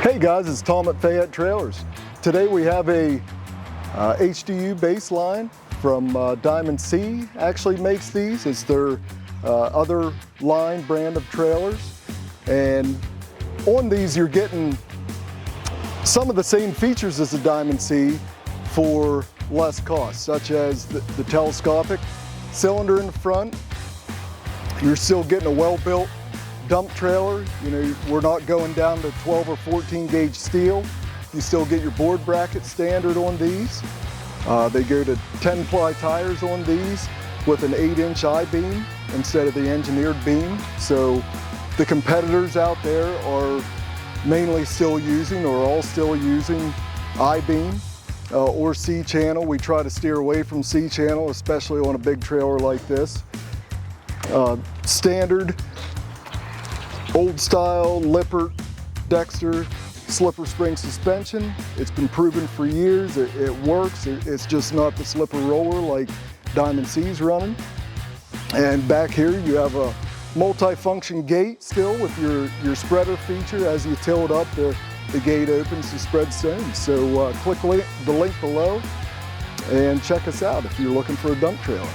Hey guys, it's Tom at Fayette Trailers. Today we have a HDU baseline from Diamond C. Actually makes these. It's their other line brand of trailers. And on these you're getting some of the same features as the Diamond C for less cost, such as the telescopic cylinder in the front. You're still getting a well-built dump trailer. You know, we're not going down to 12 or 14 gauge steel. You still get your board bracket standard on these. They go to 10 ply tires on these with an 8-inch I-beam instead of the engineered beam. So the competitors out there are mainly still using, or all still using, I-beam or C-channel. We try to steer away from C-channel, especially on a big trailer like this. Standard old style Lippert Dexter slipper spring suspension. It's been proven for years. It works. It's just not the slipper roller like Diamond C's running. And back here you have a multi-function gate still with your spreader feature. As you tilt up, the gate opens to spread stones. So click the link below and check us out if you're looking for a dump trailer.